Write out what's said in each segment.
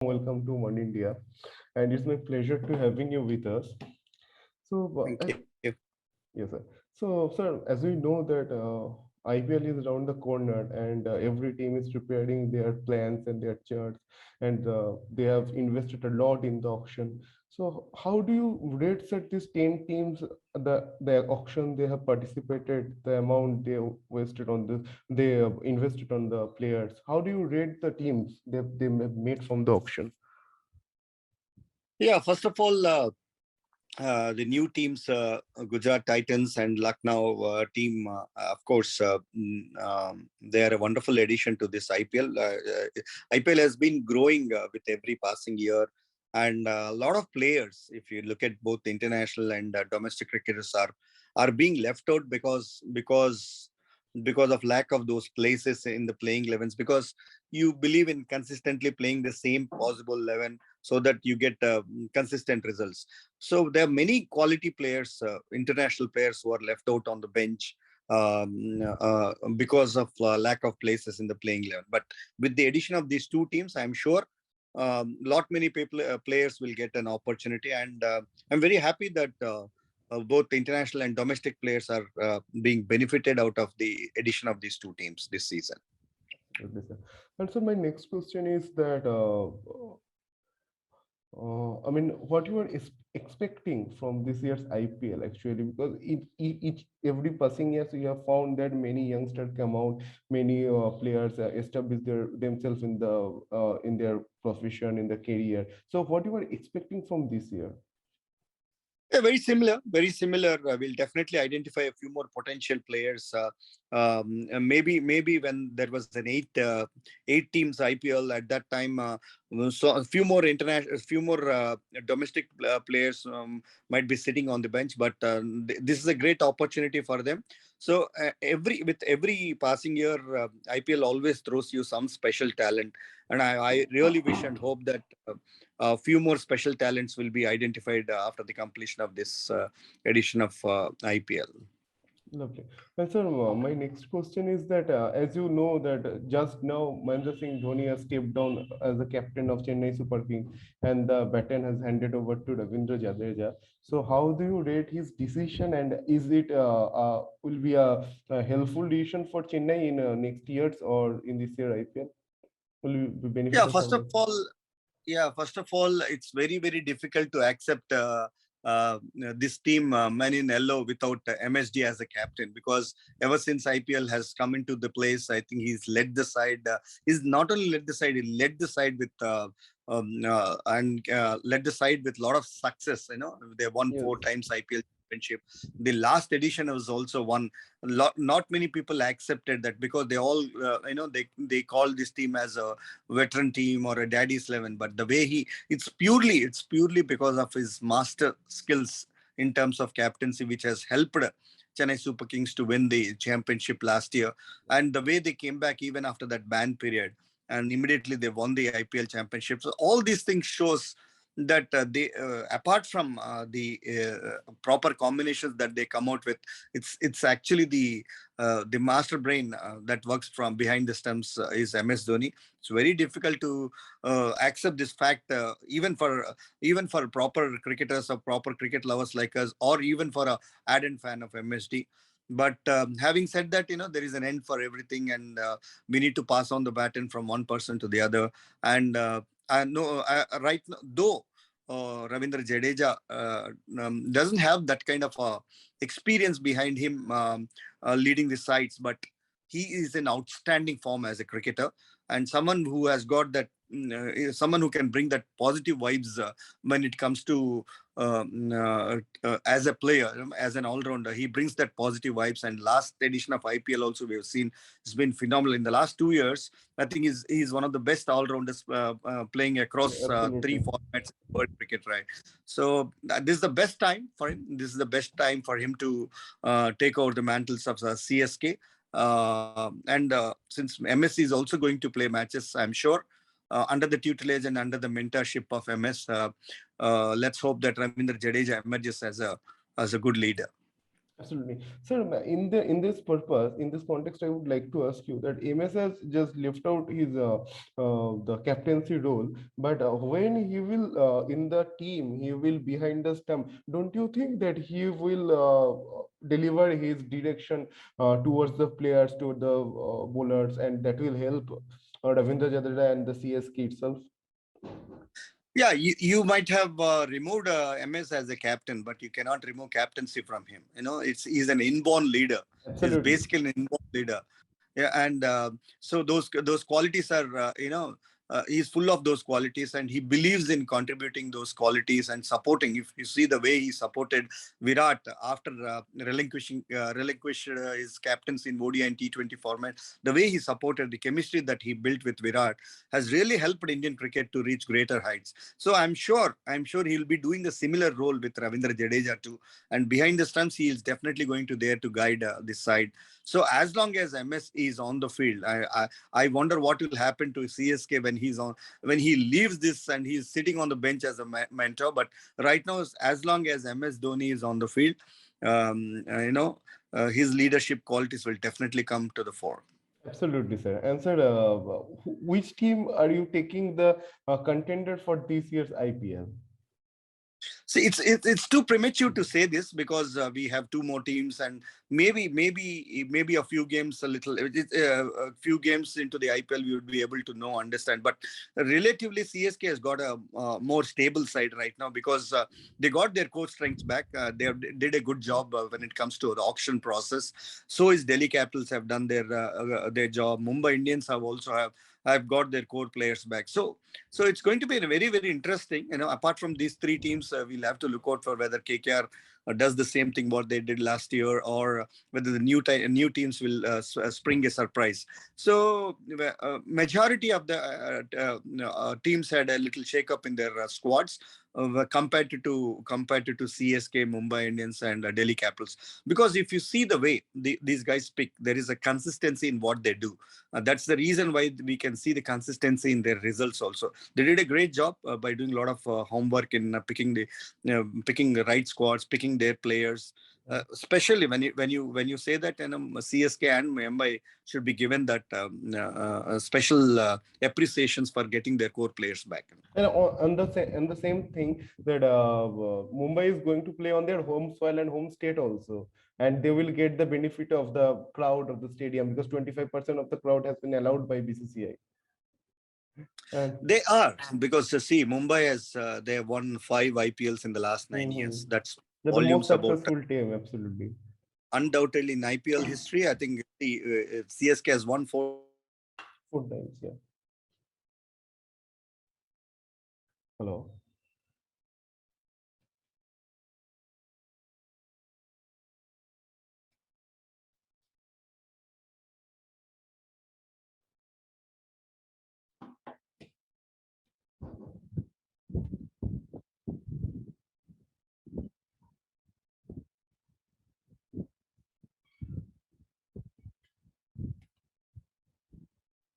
Welcome to One India, and it's my pleasure to having you with us. So, Thank you. yes, sir. So, sir, as we know that IPL is around the corner, and every team is preparing their plans and their charts, and they have invested a lot in the auction. So, how do you rate set these 10 teams, the auction they have participated, the amount they wasted on this, they invested on the players? How do you rate the teams they have made from the auction? Yeah, first of all, the new teams, Gujarat Titans and Lucknow team, of course, they are a wonderful addition to this IPL. IPL has been growing with every passing year, and a lot of players, if you look at both international and domestic cricketers, are being left out because of lack of those places in the playing 11s. Because you believe in consistently playing the same possible 11 so that you get consistent results. So there are many quality players, international players who are left out on the bench because of lack of places in the playing 11. But with the addition of these two teams, I'm sure lot many people, players will get an opportunity, and I'm very happy that both international and domestic players are being benefited out of the addition of these two teams this season. Okay, sir. And so my next question is that I mean, what you are expecting from this year's IPL actually, because each every passing years you have found that many youngsters come out, many players establish themselves in their profession, in their career. So, what you are expecting from this year? Yeah, very similar, very similar. We'll definitely identify a few more potential players. Maybe when there was an eight teams IPL at that time, so a few more international, a few more domestic players might be sitting on the bench. But this is a great opportunity for them. So with every passing year, IPL always throws you some special talent, and I really wish and hope that a few more special talents will be identified after the completion of this edition of IPL. Lovely. And sir, my next question is that as you know that just now Mahendra Singh Dhoni has stepped down as the captain of Chennai Super Kings and the baton has handed over to Ravindra Jadeja. So how do you rate his decision, and is it will be a helpful decision for Chennai in next years or in this year IPL? Will you be Yeah, beneficial for first of them? all, it's very difficult to accept this team Man in Yellow without MSD as a captain, because ever since IPL has come into the place, I think he's led the side. He's not only led the side, he led the side with led the side with a lot of success. They won Yes. four times IPL championship. The last edition was also one. Not many people accepted that, because they all they call this team as a veteran team or a daddy's 11. But the way it's purely because of his master skills in terms of captaincy, which has helped Chennai Super Kings to win the championship last year. And the way they came back even after that ban period, and immediately they won the IPL championship. So all these things shows that they apart from the proper combinations that they come out with, it's actually the master brain that works from behind the stumps is MS Dhoni. It's very difficult to accept this fact, even for proper cricketers or proper cricket lovers like us, or even for a ardent fan of MSD. But having said that, there is an end for everything, and we need to pass on the baton from one person to the other. And I know right now, though Ravindra Jadeja doesn't have that kind of experience behind him leading the sides, but he is in outstanding form as a cricketer, and someone who has got that, someone who can bring that positive vibes when it comes to as a player, as an all-rounder. He brings that positive vibes, and last edition of IPL also we have seen has been phenomenal. In the last 2 years, I think he's one of the best all-rounders playing across three Absolutely. formats in world cricket, right? So this is the best time for him. This is the best time for him to take over the mantles of CSK. And since MS is also going to play matches, I'm sure under the tutelage and under the mentorship of MS, let's hope that Ravindra Jadeja emerges as a good leader. Absolutely. Sir, in this purpose, in this context, I would like to ask you that MS has just left out his the captaincy role, but when he will in the team, he will behind the stump. Don't you think that he will deliver his direction towards the players, to the bowlers, and that will help Ravindra Jadeja and the CSK itself? Yeah, you might have removed MS as a captain, but you cannot remove captaincy from him. He's an inborn leader. He's Absolutely. basically an inborn leader. Yeah, and so those qualities are he's full of those qualities, and he believes in contributing those qualities and supporting. If you see the way he supported Virat after relinquished his captaincy in ODI and T20 format, the way he supported, the chemistry that he built with Virat has really helped Indian cricket to reach greater heights. So I'm sure he'll be doing a similar role with Ravindra Jadeja too, and behind the stumps he is definitely going to there to guide this side. So as long as MS is on the field, I wonder what will happen to CSK when he leaves this and he's sitting on the bench as a mentor. But right now, as long as MS Dhoni is on the field, his leadership qualities will definitely come to the fore. Absolutely, sir. And sir, which team are you taking the contender for this year's IPL? See, it's too premature to say this because we have two more teams, and maybe a few games, a few games into the IPL, we would be able to know, understand. But relatively, CSK has got a more stable side right now because they got their core strengths back. Did a good job when it comes to the auction process. So is Delhi Capitals have done their job. Mumbai Indians have got their core players back. So it's going to be very, very interesting. Apart from these three teams, we'll have to look out for whether KKR does the same thing what they did last year, or whether the new teams will spring a surprise. So majority of the teams had a little shake up in their squads. Compared to CSK, Mumbai Indians, and Delhi Capitals, because if you see the way these guys pick, there is a consistency in what they do. That's the reason why we can see the consistency in their results also. They did a great job by doing a lot of homework in picking the right squads, picking their players. Especially when you say that CSK and Mumbai should be given that special appreciations for getting their core players back. And the same thing that Mumbai is going to play on their home soil and home state also, and they will get the benefit of the crowd of the stadium because 25% of the crowd has been allowed by BCCI. And They are, because see, Mumbai has they have won 5 IPLs in the last 9 years. That's they're the most volumes about. successful team, absolutely. Undoubtedly in IPL history, I think the CSK has won 4 times. 4 times, yeah. Hello.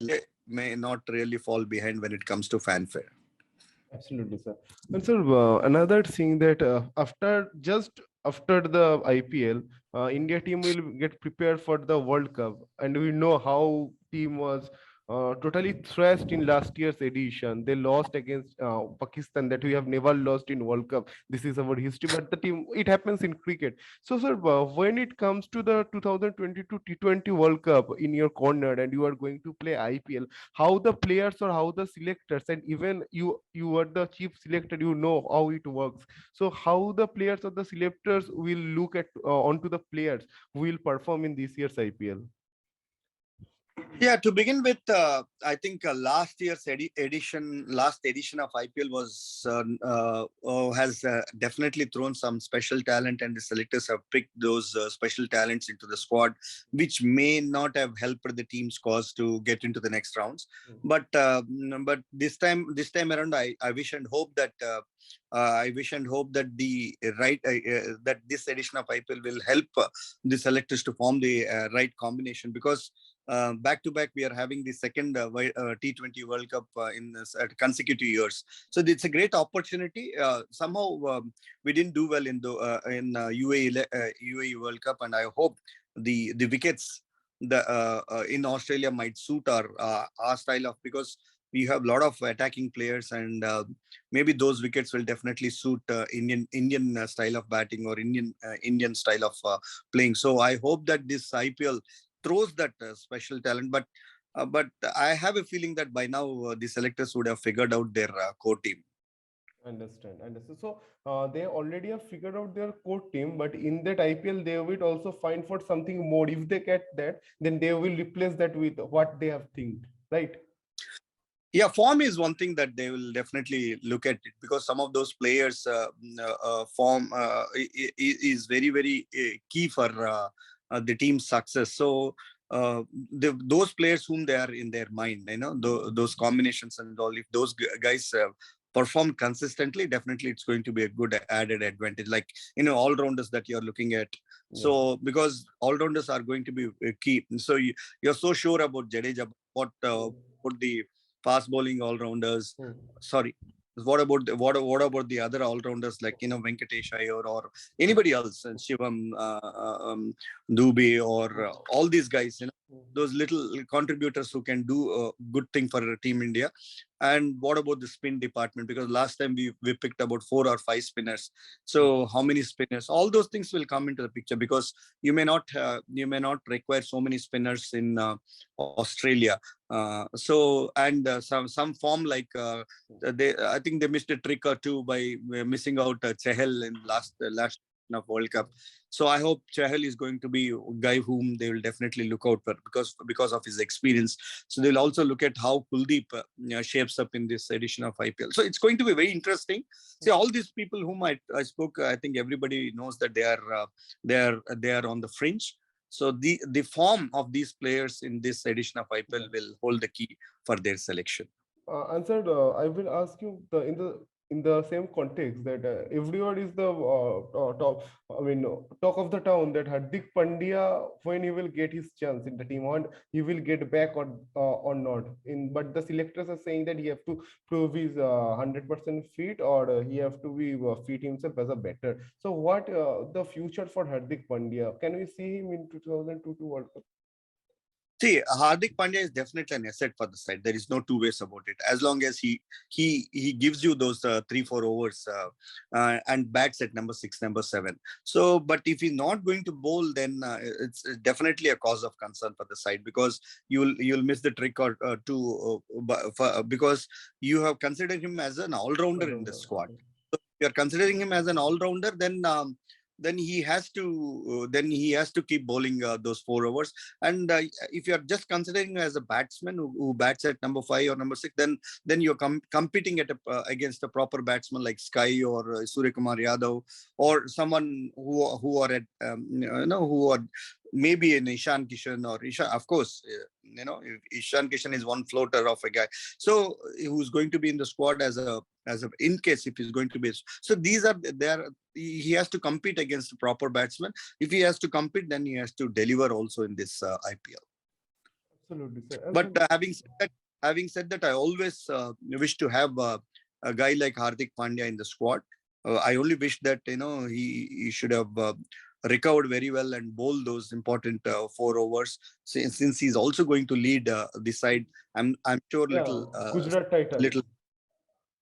They may not really fall behind when it comes to fanfare. Absolutely, sir. And sir, another thing that after the IPL, India team will get prepared for the World Cup, and we know how team was totally thrashed in last year's edition. They lost against Pakistan, that we have never lost in World Cup. This is our history, but the team, it happens in cricket. So, sir, when it comes to the 2022 T20 World Cup in your corner, and you are going to play IPL, how the players or how the selectors, and even you are the chief selector, you know how it works. So how the players or the selectors will look at onto the players who will perform in this year's IPL? Yeah, to begin with, I think last edition of IPL has definitely thrown some special talent, and the selectors have picked those special talents into the squad, which may not have helped the team's cause to get into the next rounds. But this time around, I wish and hope that. That this edition of IPL will help the selectors to form the right combination, because back to back, we are having the second T20 World Cup in consecutive years. So it's a great opportunity. Somehow we didn't do well in the UAE World Cup, and I hope the wickets in Australia might suit our style of, because we have a lot of attacking players, and maybe those wickets will definitely suit Indian style of batting, or Indian style of playing. So I hope that this IPL throws that special talent. But I have a feeling that by now the selectors would have figured out their core team. Understand. So they already have figured out their core team, but in that IPL they will also find for something more. If they get that, then they will replace that with what they have think, right? Yeah, form is one thing that they will definitely look at it, because some of those players form is very, very key for the team's success. So those players whom they are in their mind, those combinations and all, if those guys perform consistently, definitely it's going to be a good added advantage. Like, all rounders that you're looking at. So because all rounders are going to be key. So you're so sure about Jadeja, what the fast bowling all rounders. Sorry, what about the other all rounders, like Venkatesh Iyer or anybody else, and Shivam Dubey, or all these guys, those little contributors who can do a good thing for Team India. And what about the spin department? Because last time we picked about 4 or 5 spinners. So how many spinners? All those things will come into the picture, because you may not require so many spinners in Australia. Some form, like I think they missed a trick or two by missing out Chahal in last of World Cup. So I hope Chahal is going to be a guy whom they will definitely look out for, because of his experience. So they'll also look at how Kuldeep shapes up in this edition of IPL. So it's going to be very interesting. See, all these people whom I spoke, I think everybody knows that they are on the fringe. So the form of these players in this edition of IPL will hold the key for their selection. Answered. I will ask you in the same context that everyone is the top. I mean, talk of the town that Hardik Pandya, when he will get his chance in the team, and he will get back or not. But the selectors are saying that he have to prove his 100% fit, or he have to be fit himself as a batter. So what the future for Hardik Pandya? Can we see him in 2022 World Cup? See, Hardik Pandya is definitely an asset for the side. There is no two ways about it. As long as he gives you those 3-4 overs and bats at number 6, number 7. So, but if he's not going to bowl, then it's definitely a cause of concern for the side, because you'll miss the trick or two, because you have considered him as an all-rounder in the squad. So if you're considering him as an all-rounder, then he has to keep bowling those 4 overs. And if you are just considering as a batsman who bats at number 5 or number 6, then you're competing against a proper batsman like Sky or Suryakumar Yadav, or someone who are at who are maybe in Ishan Kishan or Ishan. Of course, Ishan Kishan is one floater of a guy, so who's going to be in the squad as a in case if he's going to be. So these are there. He has to compete against a proper batsman. If he has to compete, then he has to deliver also in this IPL. Absolutely, sir. But having said that, I always wish to have a guy like Hardik Pandya in the squad. I only wish that he should have recovered very well and bowl those important 4 overs. Since he's also going to lead the side, I'm sure Gujarat Titans.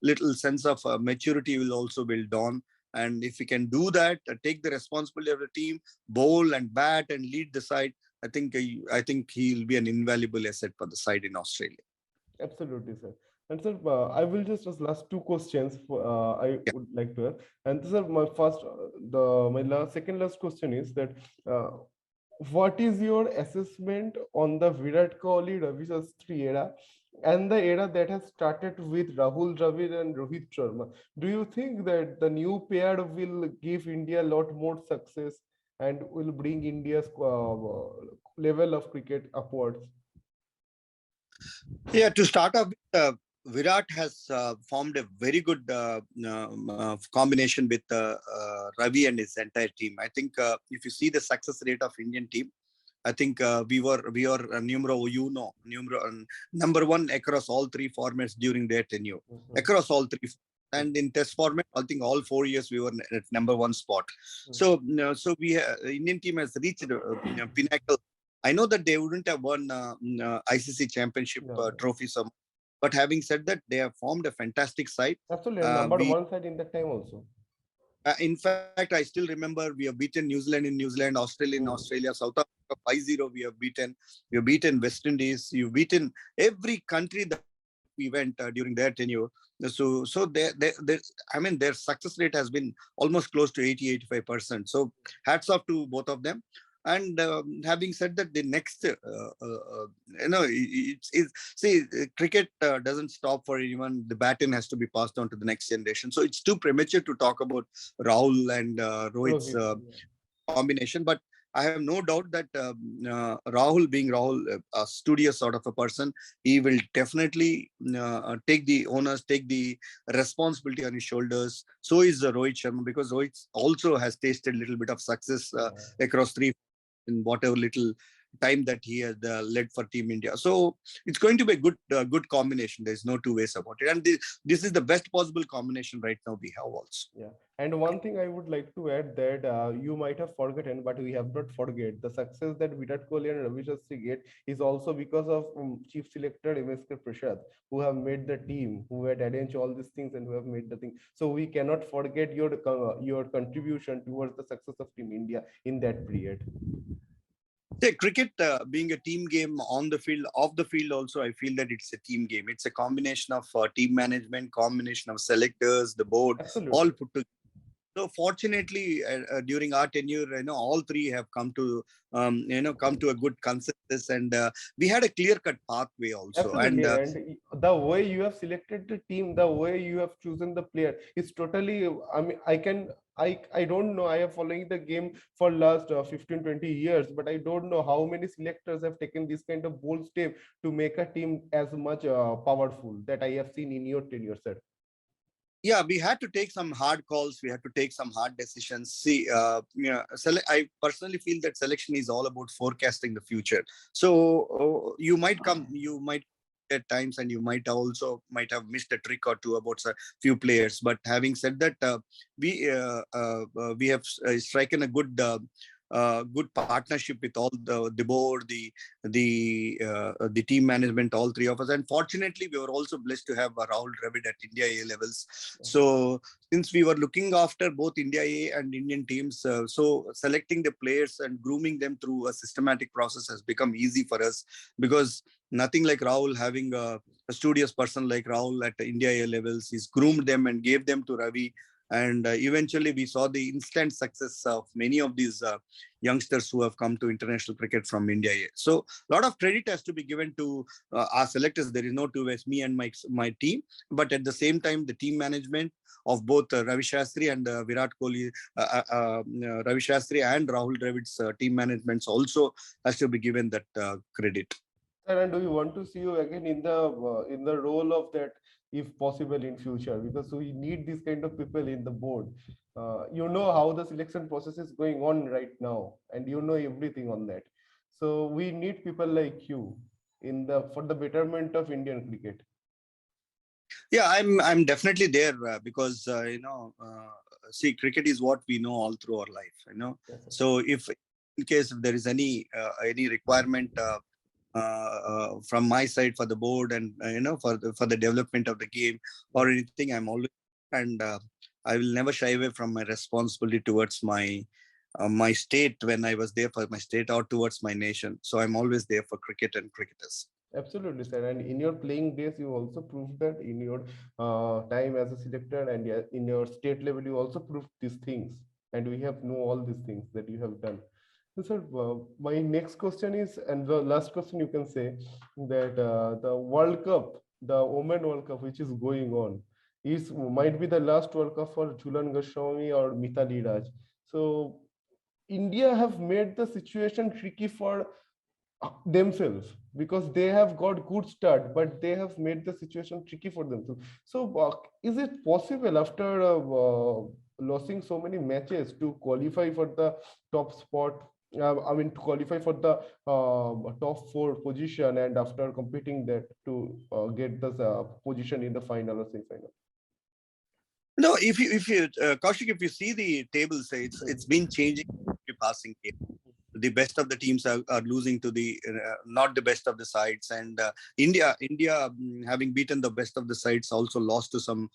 little sense of maturity will also build on. And if he can do that, take the responsibility of the team, bowl and bat and lead the side, I think he'll be an invaluable asset for the side in Australia. Absolutely, sir. And sir, I will just ask last 2 questions would like to ask. And sir, my second last question is that what is your assessment on the Virat Kohli Ravi Shastri era and the era that has started with Rahul Dravid and Rohit Sharma? Do you think that the new pair will give India a lot more success and will bring India's level of cricket upwards? Yeah, to start off, Virat has formed a very good combination with Ravi and his entire team. I think if you see the success rate of Indian team, I think we were number one across all three formats during their tenure, across all three. And in test format, I think all 4 years we were at number one spot. So, so Indian team has reached pinnacle. I know that they wouldn't have won ICC Championship trophies, but having said that, they have formed a fantastic side. Absolutely, and number one side in that time also. In fact, I still remember we have beaten New Zealand in New Zealand, Australia in Australia, South Africa 5-0. We have beaten West Indies. You've beaten every country that we went during their tenure. So I mean, their success rate has been almost close to 80-85%. So hats off to both of them. And having said that, the next, see, cricket doesn't stop for anyone. The baton has to be passed on to the next generation. So it's too premature to talk about Rahul and Rohit's combination. But I have no doubt that Rahul, being Rahul, a studious sort of a person, he will definitely take the onus, take the responsibility on his shoulders. So is Rohit Sharma, because Rohit also has tasted a little bit of success across three in whatever little time that he has led for Team India. So it's going to be a good combination. There's no two ways about it. And this is the best possible combination right now we have also. Yeah. And one thing I would like to add that you might have forgotten, but we have not forget the success that Virat Kohli and Ravi Shastri get is also because of Chief Selector MSK Prasad, who have made the team, who had arranged all these things and who have made the thing. So we cannot forget your contribution towards the success of Team India in that period. Cricket being a team game on the field, off the field also, I feel that it's a team game. It's a combination of team management, combination of selectors, the board, all put together. So fortunately, during our tenure, all three have come to a good consensus, and we had a clear-cut pathway also. Absolutely. And the way you have selected the team, the way you have chosen the player is totally. I mean, I don't know. I am following the game for last 15-20 years, but I don't know how many selectors have taken this kind of bold step to make a team as much powerful that I have seen in your tenure, sir. Yeah, we had to take some hard calls. We had to take some hard decisions. See, I personally feel that selection is all about forecasting the future. So you might at times, and you might have missed a trick or two about a few players. But having said that, we have striken a good partnership with all the board, the team management, all three of us. And fortunately, we were also blessed to have Rahul Dravid at India A levels. So since we were looking after both India A and Indian teams, so selecting the players and grooming them through a systematic process has become easy for us, because nothing like Rahul having a studious person like Rahul at India A levels. He's groomed them and gave them to Ravi. And eventually we saw the instant success of many of these youngsters who have come to international cricket from India. So a lot of credit has to be given to our selectors. There is no two ways, me and my team. But at the same time, the team management of both Ravi Shastri and Virat Kohli, Ravi Shastri and Rahul Dravid's team management also has to be given that credit. Sir, and do we want to see you again in the role of that, if possible, in future? Because we need this kind of people in the board. You know how the selection process is going on right now, and you know everything on that. So we need people like you for the betterment of Indian cricket. Yeah, I'm definitely there because see, cricket is what we know all through our life. Yes, so if in case there is any requirement from my side for the board and for the development of the game or anything, I'm always, and I will never shy away from my responsibility towards my state when I was there for my state, or towards my nation. So I'm always there for cricket and cricketers. Absolutely, sir. And in your playing days, you also proved that in your time as a selector, and in your state level, you also proved these things. And we have know all these things that you have done. So, sir, my next question is, and the last question you can say, that the World Cup, the Women World Cup, which is going on, might be the last World Cup for Jhulan Goswami or Mithali Raj. So India have made the situation tricky for themselves, because they have got good start, but they have made the situation tricky for themselves. So is it possible after losing so many matches to qualify for the top spot I mean, to qualify for the top four position, and after competing that to get the position in the final or semi-final. No, if you Kaushik, if you see the table, say it's been changing every passing game. The best of the teams are losing to the not the best of the sides, and India having beaten the best of the sides also lost to some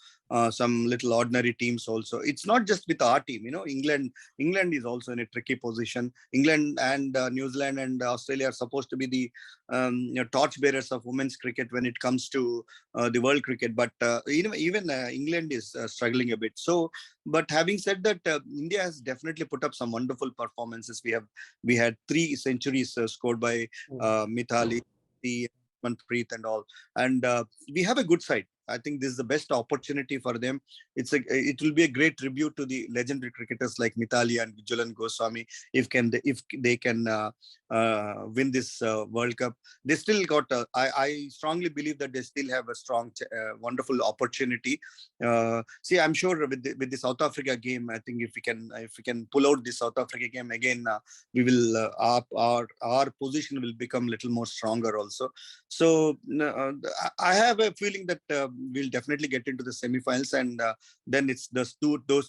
little ordinary teams also. It's not just with our team, England is also in a tricky position. England and New Zealand and Australia are supposed to be the torch bearers of women's cricket when it comes to the world cricket, but even England is struggling a bit. So but having said that, India has definitely put up some wonderful performances. We had 3 centuries scored by Mithali, Manpreet, and all, and we have a good side. I think this is the best opportunity for them. It will be a great tribute to the legendary cricketers like Mithali and Julan Goswami if they can win this World Cup. They still got. I strongly believe that they still have a strong, wonderful opportunity. See, I'm sure with the South Africa game, I think if we can pull out the South Africa game again, we will our position will become a little more stronger also. So I have a feeling that we'll definitely get into the semifinals, and then it's those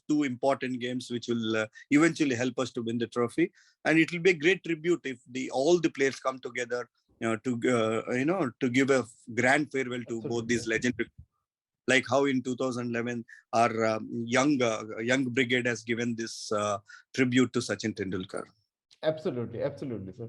two important games which will eventually help us to win the trophy. And it will be a great tribute if all the players come together, to give a grand farewell to both these legendary, like how in 2011 our young brigade has given this tribute to Sachin Tendulkar. Absolutely, absolutely, sir.